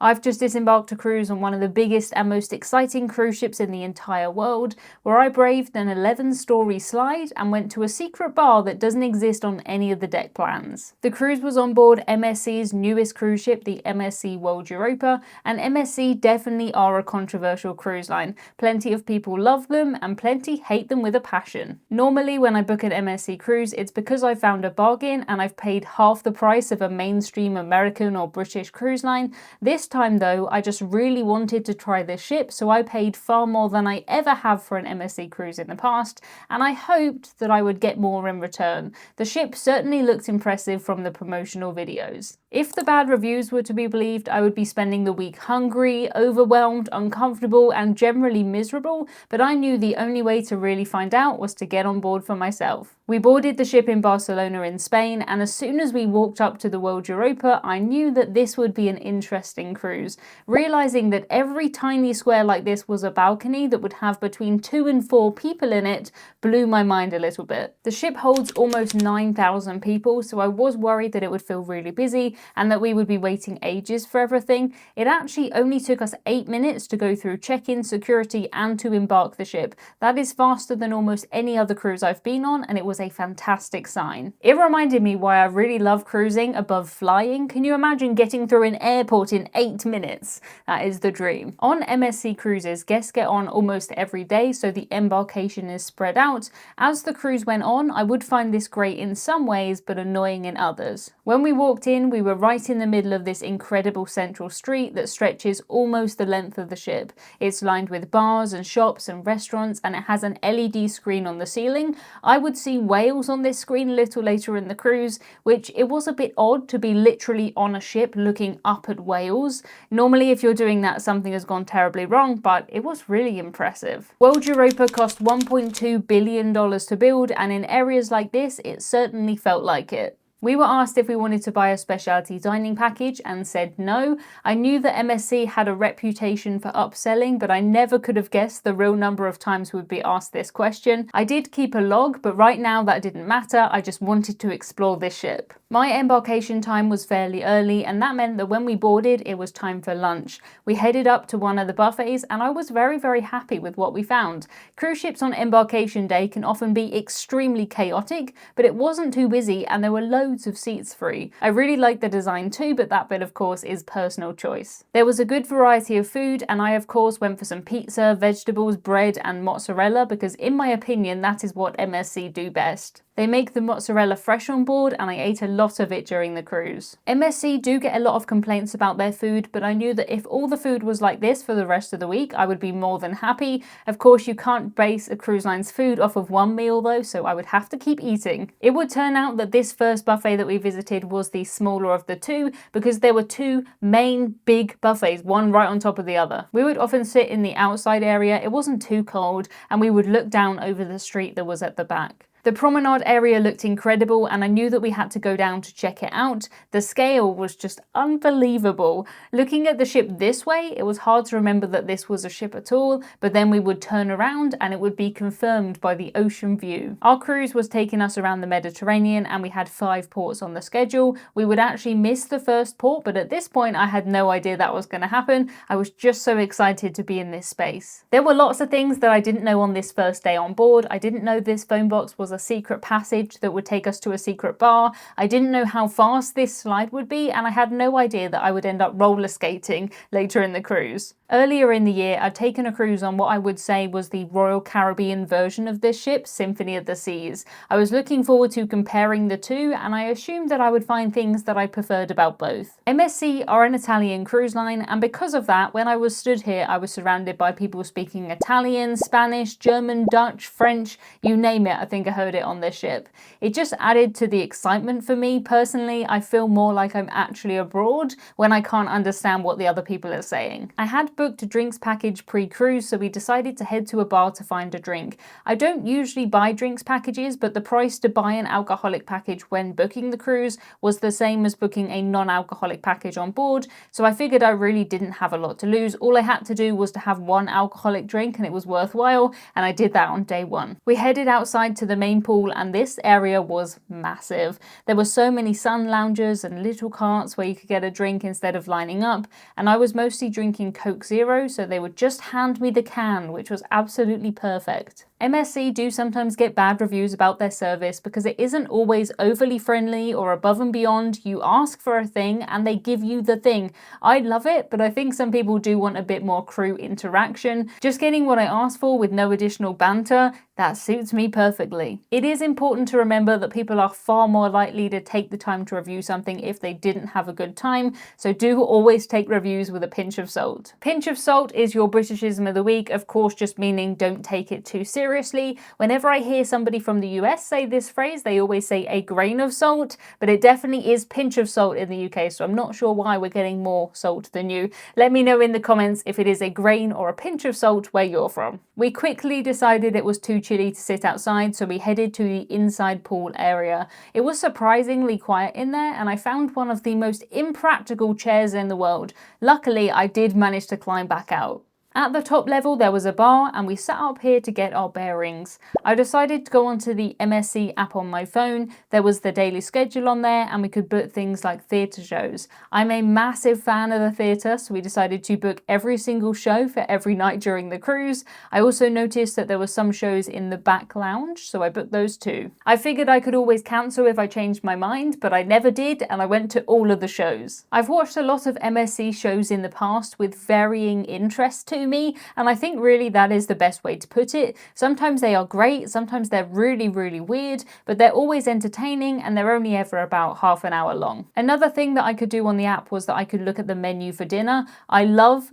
I've just disembarked a cruise on one of the biggest and most exciting cruise ships in the entire world, where I braved an 11-story slide and went to a secret bar that doesn't exist on any of the deck plans. The cruise was on board MSC's newest cruise ship, the MSC World Europa, and MSC definitely are a controversial cruise line. Plenty of people love them and plenty hate them with a passion. Normally when I book an MSC cruise, it's because I found a bargain and I've paid half the price of a mainstream American or British cruise line. This time though, I just really wanted to try this ship, so I paid far more than I ever have for an MSC cruise in the past, and I hoped that I would get more in return. The ship certainly looked impressive from the promotional videos. If the bad reviews were to be believed, I would be spending the week hungry, overwhelmed, uncomfortable, and generally miserable, but I knew the only way to really find out was to get on board for myself. We boarded the ship in Barcelona in Spain, and as soon as we walked up to the World Europa, I knew that this would be an interesting cruise. Realizing that every tiny square like this was a balcony that would have between 2 and 4 people in it blew my mind a little bit. The ship holds almost 9,000 people, so I was worried that it would feel really busy and that we would be waiting ages for everything. It actually only took us 8 minutes to go through check-in, security, and to embark the ship. That is faster than almost any other cruise I've been on, and it was a fantastic sign. It reminded me why I really love cruising above flying. Can you imagine getting through an airport in 8 minutes? That is the dream. On MSC cruises, guests get on almost every day, so the embarkation is spread out. As the cruise went on, I would find this great in some ways, but annoying in others. When we walked in, we were right in the middle of this incredible central street that stretches almost the length of the ship. It's lined with bars and shops and restaurants, and it has an LED screen on the ceiling. I would see whales on this screen a little later in the cruise, which it was a bit odd to be literally on a ship looking up at whales. Normally if you're doing that, something has gone terribly wrong, but it was really impressive. World Europa cost $1.2 billion to build, and in areas like this, it certainly felt like it. We were asked if we wanted to buy a specialty dining package and said no. I knew that MSC had a reputation for upselling, but I never could have guessed the real number of times we would be asked this question. I did keep a log, but right now that didn't matter. I just wanted to explore this ship. My embarkation time was fairly early, and that meant that when we boarded, it was time for lunch. We headed up to one of the buffets, and I was very happy with what we found. Cruise ships on embarkation day can often be extremely chaotic, but it wasn't too busy and there were loads of seats free. I really liked the design too, but that bit of course is personal choice. There was a good variety of food, and I of course went for some pizza, vegetables, bread and mozzarella because in my opinion that is what MSC do best. They make the mozzarella fresh on board, and I ate a lot of it during the cruise. MSC do get a lot of complaints about their food, but I knew that if all the food was like this for the rest of the week, I would be more than happy. Of course, you can't base a cruise line's food off of one meal though, so I would have to keep eating. It would turn out that this first buffet that we visited was the smaller of the two because there were 2 main big buffets, one right on top of the other. We would often sit in the outside area, it wasn't too cold, and we would look down over the street that was at the back. The Promenade area looked incredible, and I knew that we had to go down to check it out. The scale was just unbelievable. Looking at the ship this way, it was hard to remember that this was a ship at all, but then we would turn around and it would be confirmed by the ocean view. Our cruise was taking us around the Mediterranean, and we had 5 ports on the schedule. We would actually miss the first port, but at this point I had no idea that was going to happen. I was just so excited to be in this space. There were lots of things that I didn't know on this first day on board. I didn't know this phone box was a secret passage that would take us to a secret bar. I didn't know how fast this slide would be, and I had no idea that I would end up roller skating later in the cruise. Earlier in the year, I'd taken a cruise on what I would say was the Royal Caribbean version of this ship, Symphony of the Seas. I was looking forward to comparing the two, and I assumed that I would find things that I preferred about both. MSC are an Italian cruise line, and because of that, when I was stood here, I was surrounded by people speaking Italian, Spanish, German, Dutch, French, you name it, I think I heard it on this ship. It just added to the excitement for me. Personally, I feel more like I'm actually abroad when I can't understand what the other people are saying. I had booked a drinks package pre-cruise, so we decided to head to a bar to find a drink. I don't usually buy drinks packages, but the price to buy an alcoholic package when booking the cruise was the same as booking a non-alcoholic package on board, so I figured I really didn't have a lot to lose. All I had to do was to have one alcoholic drink and it was worthwhile, and I did that on day one. We headed outside to the main pool and this area was massive. There were so many sun loungers and little carts where you could get a drink instead of lining up, and I was mostly drinking Coke Zero, so they would just hand me the can, which was absolutely perfect. MSC do sometimes get bad reviews about their service because it isn't always overly friendly or above and beyond. You ask for a thing and they give you the thing. I love it, but I think some people do want a bit more crew interaction. Just getting what I asked for with no additional banter, that suits me perfectly. It is important to remember that people are far more likely to take the time to review something if they didn't have a good time, so do always take reviews with a pinch of salt. Pinch of salt is your Britishism of the week, of course, just meaning don't take it too seriously. Whenever I hear somebody from the US say this phrase, they always say a grain of salt, but it definitely is pinch of salt in the UK, so I'm not sure why we're getting more salt than you. Let me know in the comments if it is a grain or a pinch of salt where you're from. We quickly decided it was too chilly to sit outside, so we headed to the inside pool area. It was surprisingly quiet in there, and I found one of the most impractical chairs in the world. Luckily, I did manage to climb back out. At the top level there was a bar and we sat up here to get our bearings. I decided to go onto the MSC app on my phone. There was the daily schedule on there and we could book things like theatre shows. I'm a massive fan of the theatre, so we decided to book every single show for every night during the cruise. I also noticed that there were some shows in the back lounge, so I booked those too. I figured I could always cancel if I changed my mind, but I never did and I went to all of the shows. I've watched a lot of MSC shows in the past with varying interest to me, and I think really that is the best way to put it. Sometimes they are great, sometimes they're really weird, but they're always entertaining and they're only ever about half an hour long. Another thing that I could do on the app was that I could look at the menu for dinner. I love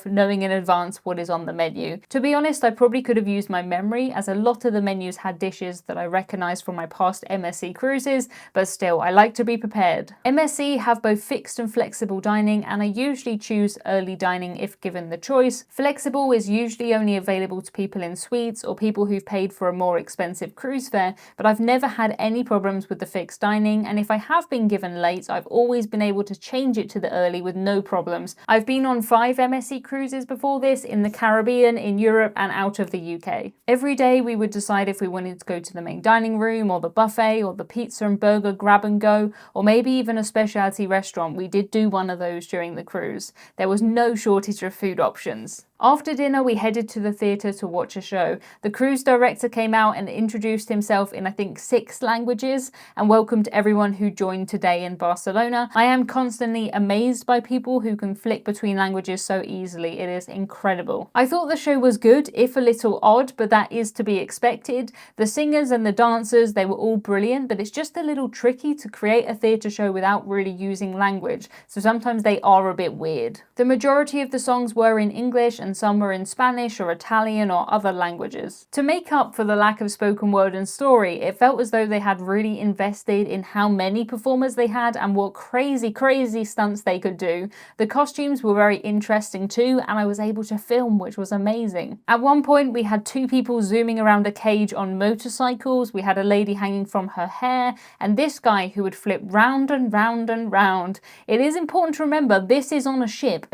knowing in advance what is on the menu. To be honest, I probably could have used my memory, as a lot of the menus had dishes that I recognized from my past MSC cruises, but still, I like to be prepared. MSC have both fixed and flexible dining, and I usually choose early dining if given the choice. Flexible is usually only available to people in suites or people who've paid for a more expensive cruise fare, but I've never had any problems with the fixed dining, and if I have been given late, I've always been able to change it to the early with no problems. I've been on 5 MSC cruises before this, in the Caribbean, in Europe and out of the UK. Every day we would decide if we wanted to go to the main dining room or the buffet or the pizza and burger grab and go, or maybe even a specialty restaurant. We did do one of those during the cruise. There was no shortage of food options. After dinner, we headed to the theatre to watch a show. The cruise director came out and introduced himself in I think 6 languages and welcomed everyone who joined today in Barcelona. I am constantly amazed by people who can flick between languages so easily. It is incredible. I thought the show was good, if a little odd, but that is to be expected. The singers and the dancers, they were all brilliant, but it's just a little tricky to create a theatre show without really using language, so sometimes they are a bit weird. The majority of the songs were in English and some were in Spanish or Italian or other languages. To make up for the lack of spoken word and story, it felt as though they had really invested in how many performers they had and what crazy stunts they could do. The costumes were very interesting too, and I was able to film, which was amazing. At one point we had 2 people zooming around a cage on motorcycles, we had a lady hanging from her hair, and this guy who would flip round and round and round. It is important to remember this is on a ship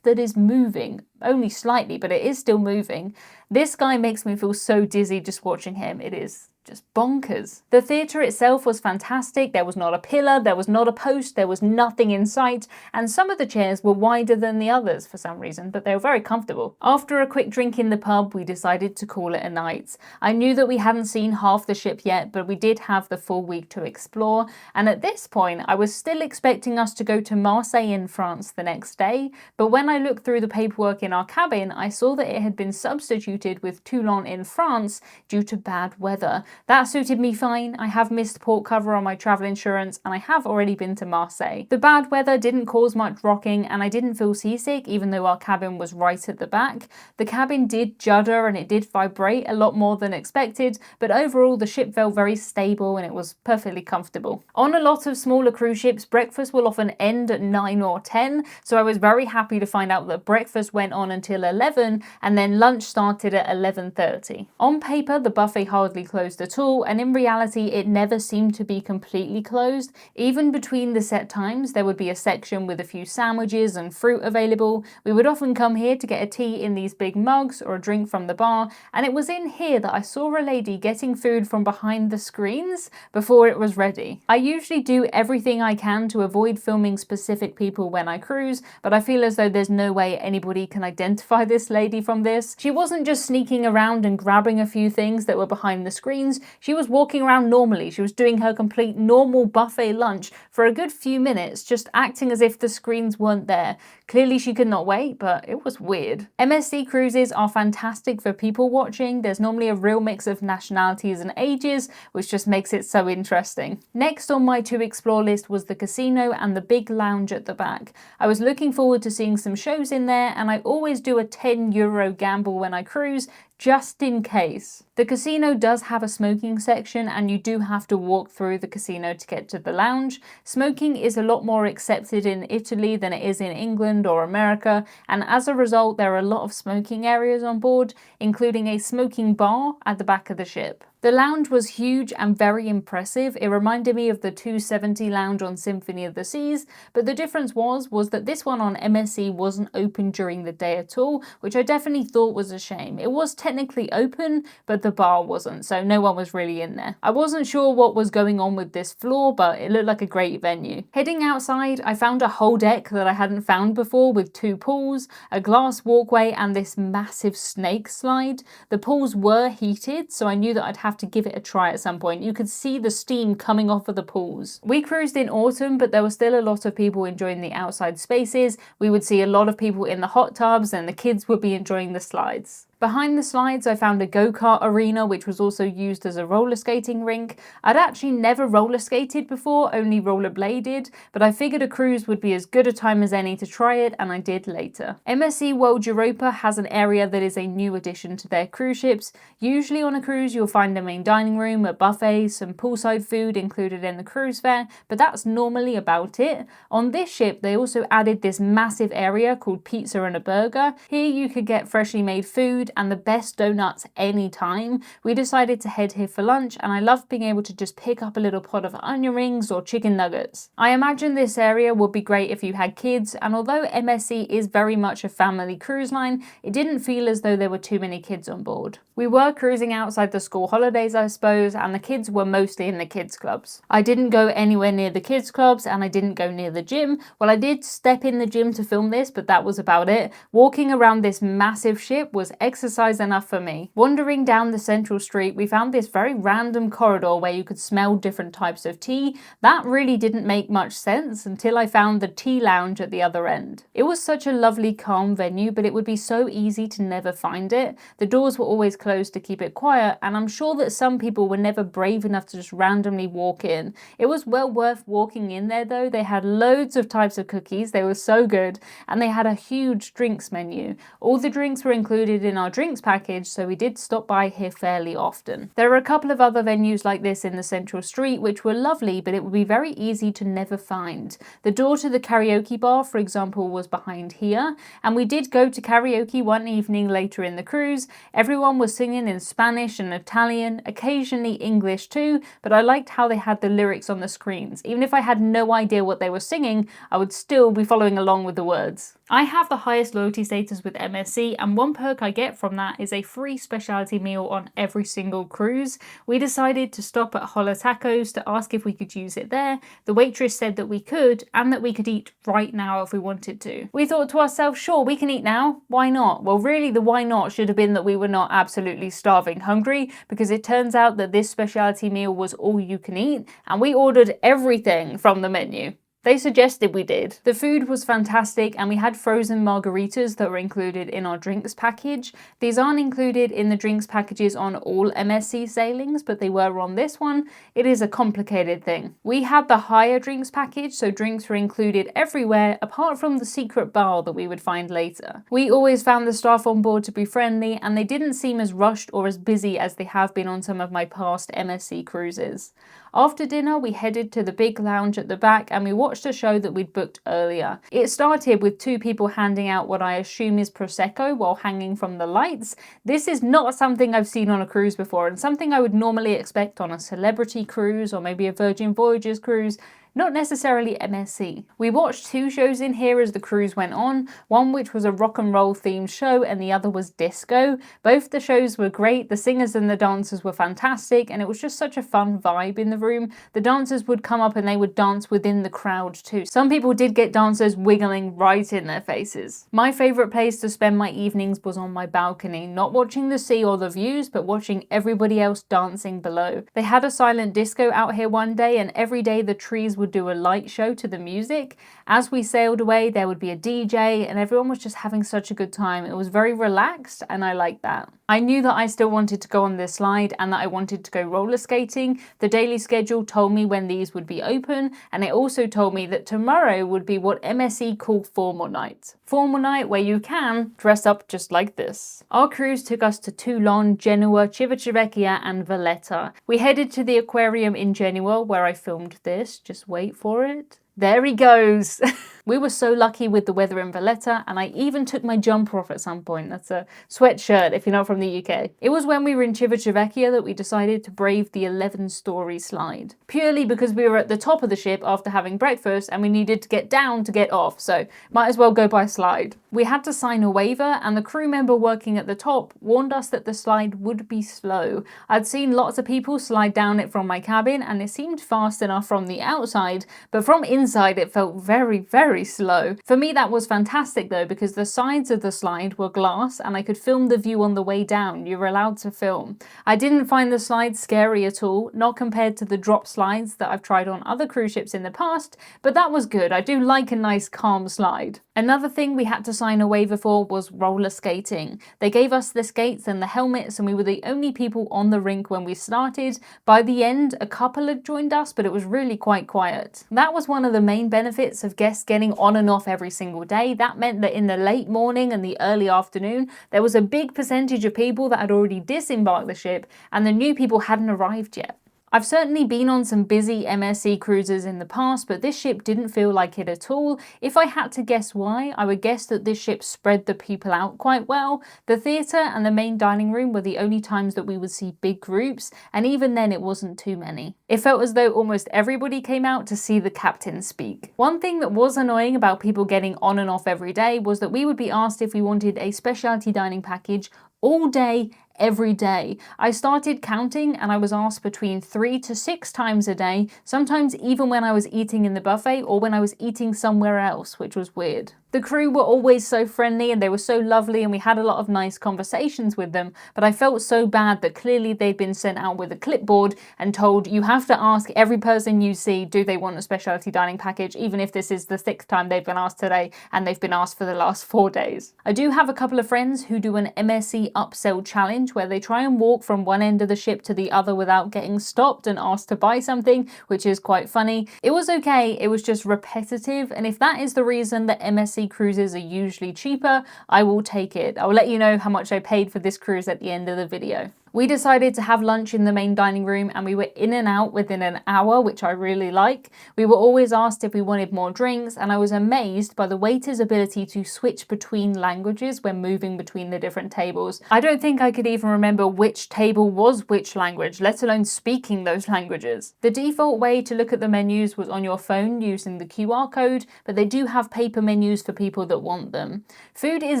that is moving. Only slightly, but it is still moving. This guy makes me feel so dizzy just watching him. It is just bonkers. The theatre itself was fantastic. There was not a pillar, there was not a post, there was nothing in sight, and some of the chairs were wider than the others for some reason, but they were very comfortable. After a quick drink in the pub, we decided to call it a night. I knew that we hadn't seen half the ship yet, but we did have the full week to explore, and at this point I was still expecting us to go to Marseille in France the next day, but when I looked through the paperwork in our cabin, I saw that it had been substituted with Toulon in France due to bad weather. That suited me fine. I have missed port cover on my travel insurance and I have already been to Marseille. The bad weather didn't cause much rocking and I didn't feel seasick even though our cabin was right at the back. The cabin did judder and it did vibrate a lot more than expected, but overall the ship felt very stable and it was perfectly comfortable. On a lot of smaller cruise ships, breakfast will often end at 9 or 10, so I was very happy to find out that breakfast went on until 11 and then lunch started at 11:30. On paper, the buffet hardly closed at all, and in reality it never seemed to be completely closed. Even between the set times, there would be a section with a few sandwiches and fruit available. We would often come here to get a tea in these big mugs or a drink from the bar, and it was in here that I saw a lady getting food from behind the screens before it was ready. I usually do everything I can to avoid filming specific people when I cruise, but I feel as though there's no way anybody can identify this lady from this. She wasn't just sneaking around and grabbing a few things that were behind the screens. She was walking around normally. She was doing her complete normal buffet lunch for a good few minutes, just acting as if the screens weren't there. Clearly she could not wait, but it was weird. MSC cruises are fantastic for people watching. There's normally a real mix of nationalities and ages, which just makes it so interesting. Next on my to explore list was the casino and the big lounge at the back. I was looking forward to seeing some shows in there, and I always do a €10 gamble when I cruise, just in case. The casino does have a smoking section and you do have to walk through the casino to get to the lounge. Smoking is a lot more accepted in Italy than it is in England or America, and as a result there are a lot of smoking areas on board, including a smoking bar at the back of the ship. The lounge was huge and very impressive. It reminded me of the 270 lounge on Symphony of the Seas, but the difference was that this one on MSC wasn't open during the day at all, which I definitely thought was a shame. It was technically open, but the bar wasn't, so no one was really in there. I wasn't sure what was going on with this floor, but it looked like a great venue. Heading outside, I found a whole deck that I hadn't found before with 2 pools, a glass walkway, and this massive snake slide. The pools were heated, so I knew that I'd have to give it a try at some point. You could see the steam coming off of the pools. We cruised in autumn, but there were still a lot of people enjoying the outside spaces. We would see a lot of people in the hot tubs and the kids would be enjoying the slides. Behind the slides, I found a go-kart arena, which was also used as a roller skating rink. I'd actually never roller skated before, only rollerbladed, but I figured a cruise would be as good a time as any to try it, and I did later. MSC World Europa has an area that is a new addition to their cruise ships. Usually on a cruise, you'll find a main dining room, a buffet, some poolside food included in the cruise fare, but that's normally about it. On this ship, they also added this massive area called Pizza and a Burger. Here you could get freshly made food and the best donuts anytime. We decided to head here for lunch, and I loved being able to just pick up a little pot of onion rings or chicken nuggets. I imagine this area would be great if you had kids, and although MSC is very much a family cruise line, it didn't feel as though there were too many kids on board. We were cruising outside the school holidays, I suppose, and the kids were mostly in the kids clubs. I didn't go anywhere near the kids clubs and I didn't go near the gym. Well, I did step in the gym to film this, but that was about it. Walking around this massive ship was exercise enough for me. Wandering down the central street, we found this very random corridor where you could smell different types of tea. That really didn't make much sense until I found the tea lounge at the other end. It was such a lovely, calm venue, but it would be so easy to never find it. The doors were always closed to keep it quiet, and I'm sure that some people were never brave enough to just randomly walk in. It was well worth walking in there though. They had loads of types of cookies, they were so good, and they had a huge drinks menu. All the drinks were included in our drinks package, so we did stop by here fairly often. There are a couple of other venues like this in the central street which were lovely, but it would be very easy to never find. The door to the karaoke bar, for example, was behind here, and we did go to karaoke one evening later in the cruise. Everyone was singing in Spanish and Italian, occasionally English too, but I liked how they had the lyrics on the screens. Even if I had no idea what they were singing, I would still be following along with the words. I have the highest loyalty status with MSC, and one perk I get from that is a free specialty meal on every single cruise. We decided to stop at Hola Tacos to ask if we could use it there. The waitress said that we could, and that we could eat right now if we wanted to. We thought to ourselves, sure, we can eat now, why not? Well, really the why not should have been that we were not absolutely starving hungry, because it turns out that this specialty meal was all you can eat, and we ordered everything from the menu. They suggested we did. The food was fantastic and we had frozen margaritas that were included in our drinks package. These aren't included in the drinks packages on all MSC sailings, but they were on this one. It is a complicated thing. We had the higher drinks package, so drinks were included everywhere apart from the secret bar that we would find later. We always found the staff on board to be friendly and they didn't seem as rushed or as busy as they have been on some of my past MSC cruises. After dinner, we headed to the big lounge at the back and we watched a show that we'd booked earlier. It started with two people handing out what I assume is Prosecco while hanging from the lights. This is not something I've seen on a cruise before and something I would normally expect on a celebrity cruise or maybe a Virgin Voyages cruise. Not necessarily MSC. We watched two shows in here as the cruise went on, one which was a rock and roll themed show and the other was disco. Both the shows were great, the singers and the dancers were fantastic and it was just such a fun vibe in the room. The dancers would come up and they would dance within the crowd too. Some people did get dancers wiggling right in their faces. My favourite place to spend my evenings was on my balcony, not watching the sea or the views, but watching everybody else dancing below. They had a silent disco out here one day and every day the trees would do a light show to the music. As we sailed away, there would be a DJ and everyone was just having such a good time. It was very relaxed and I liked that. I knew that I still wanted to go on this slide and that I wanted to go roller skating. The daily schedule told me when these would be open and it also told me that tomorrow would be what MSC call formal night. Formal night where you can dress up just like this. Our cruise took us to Toulon, Genoa, Civitavecchia and Valletta. We headed to the aquarium in Genoa where I filmed this. Just wait for it. There he goes. We were so lucky with the weather in Valletta and I even took my jumper off at some point. That's a sweatshirt if you're not from the UK. It was when we were in Civitavecchia that we decided to brave the 11-story slide. Purely because we were at the top of the ship after having breakfast and we needed to get down to get off, so might as well go by slide. We had to sign a waiver and the crew member working at the top warned us that the slide would be slow. I'd seen lots of people slide down it from my cabin and it seemed fast enough from the outside, but from inside it felt very slow. For me that was fantastic though because the sides of the slide were glass and I could film the view on the way down. You were allowed to film. I didn't find the slide scary at all, not compared to the drop slides that I've tried on other cruise ships in the past, but that was good. I do like a nice calm slide. Another thing we had to sign a waiver for was roller skating. They gave us the skates and the helmets and we were the only people on the rink when we started. By the end, a couple had joined us, but it was really quite quiet. That was one of the main benefits of guests getting on and off every single day. That meant that in the late morning and the early afternoon, there was a big percentage of people that had already disembarked the ship and the new people hadn't arrived yet. I've certainly been on some busy MSC cruises in the past, but this ship didn't feel like it at all. If I had to guess why, I would guess that this ship spread the people out quite well. The theatre and the main dining room were the only times that we would see big groups, and even then it wasn't too many. It felt as though almost everybody came out to see the captain speak. One thing that was annoying about people getting on and off every day was that we would be asked if we wanted a specialty dining package all day, every day. I started counting and I was asked between 3 to 6 times a day, sometimes even when I was eating in the buffet or when I was eating somewhere else, which was weird. The crew were always so friendly and they were so lovely and we had a lot of nice conversations with them, but I felt so bad that clearly they'd been sent out with a clipboard and told you have to ask every person you see, do they want a specialty dining package, even if this is the 6th time they've been asked today and they've been asked for the last 4 days. I do have a couple of friends who do an MSC upsell challenge where they try and walk from one end of the ship to the other without getting stopped and asked to buy something, which is quite funny. It was okay, it was just repetitive, and if that is the reason that MSC cruises are usually cheaper, I will take it. I will let you know how much I paid for this cruise at the end of the video. We decided to have lunch in the main dining room and we were in and out within an hour, which I really like. We were always asked if we wanted more drinks and I was amazed by the waiter's ability to switch between languages when moving between the different tables. I don't think I could even remember which table was which language, let alone speaking those languages. The default way to look at the menus was on your phone using the QR code, but they do have paper menus for people that want them. Food is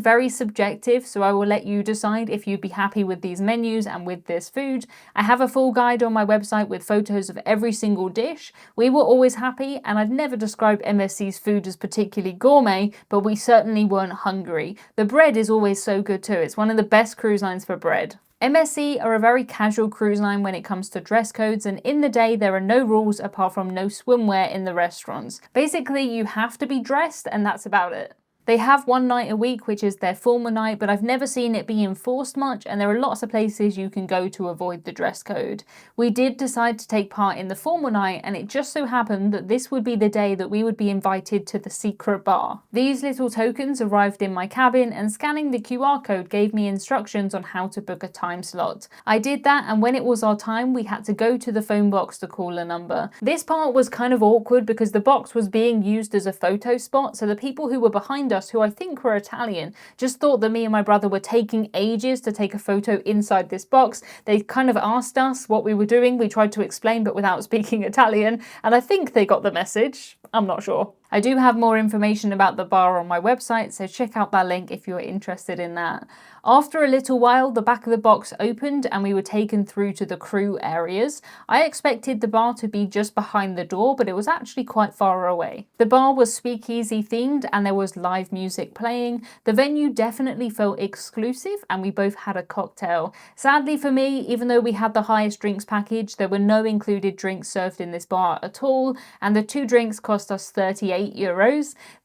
very subjective, so I will let you decide if you'd be happy with these menus and with this food. I have a full guide on my website with photos of every single dish. We were always happy and I'd never describe MSC's food as particularly gourmet, but we certainly weren't hungry. The bread is always so good too. It's one of the best cruise lines for bread. MSC are a very casual cruise line when it comes to dress codes, and in the day there are no rules apart from no swimwear in the restaurants. Basically, you have to be dressed and that's about it. They have one night a week, which is their formal night, but I've never seen it be enforced much, and there are lots of places you can go to avoid the dress code. We did decide to take part in the formal night, and it just so happened that this would be the day that we would be invited to the secret bar. These little tokens arrived in my cabin, and scanning the QR code gave me instructions on how to book a time slot. I did that, and when it was our time, we had to go to the phone box to call a number. This part was kind of awkward because the box was being used as a photo spot, so the people who were behind us, who I think were Italian, just thought that me and my brother were taking ages to take a photo inside this box. They kind of asked us what we were doing. We tried to explain, but without speaking Italian, and I think they got the message. I'm not sure. I do have more information about the bar on my website, so check out that link if you're interested in that. After a little while, the back of the box opened and we were taken through to the crew areas. I expected the bar to be just behind the door, but it was actually quite far away. The bar was speakeasy themed and there was live music playing. The venue definitely felt exclusive and we both had a cocktail. Sadly for me, even though we had the highest drinks package, there were no included drinks served in this bar at all, and the 2 drinks cost us €38.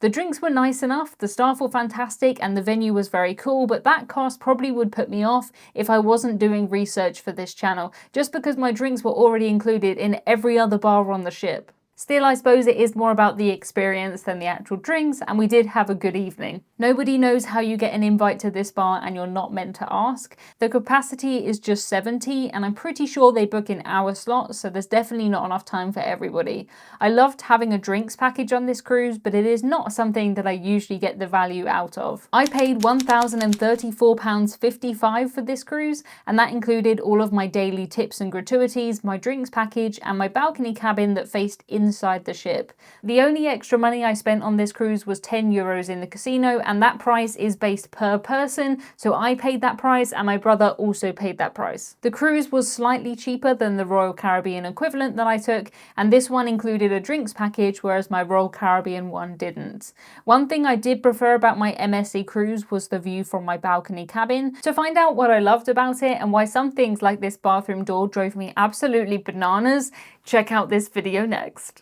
The drinks were nice enough, the staff were fantastic, and the venue was very cool, but that cost probably would put me off if I wasn't doing research for this channel, just because my drinks were already included in every other bar on the ship. Still, I suppose it is more about the experience than the actual drinks, and we did have a good evening. Nobody knows how you get an invite to this bar and you're not meant to ask. The capacity is just 70, and I'm pretty sure they book in hour slots, so there's definitely not enough time for everybody. I loved having a drinks package on this cruise, but it is not something that I usually get the value out of. I paid £1,034.55 for this cruise, and that included all of my daily tips and gratuities, my drinks package, and my balcony cabin that faced inside the ship. The only extra money I spent on this cruise was €10 in the casino, and that price is based per person, so I paid that price and my brother also paid that price. The cruise was slightly cheaper than the Royal Caribbean equivalent that I took, and this one included a drinks package, whereas my Royal Caribbean one didn't. One thing I did prefer about my MSC cruise was the view from my balcony cabin. To find out what I loved about it and why some things like this bathroom door drove me absolutely bananas, check out this video next.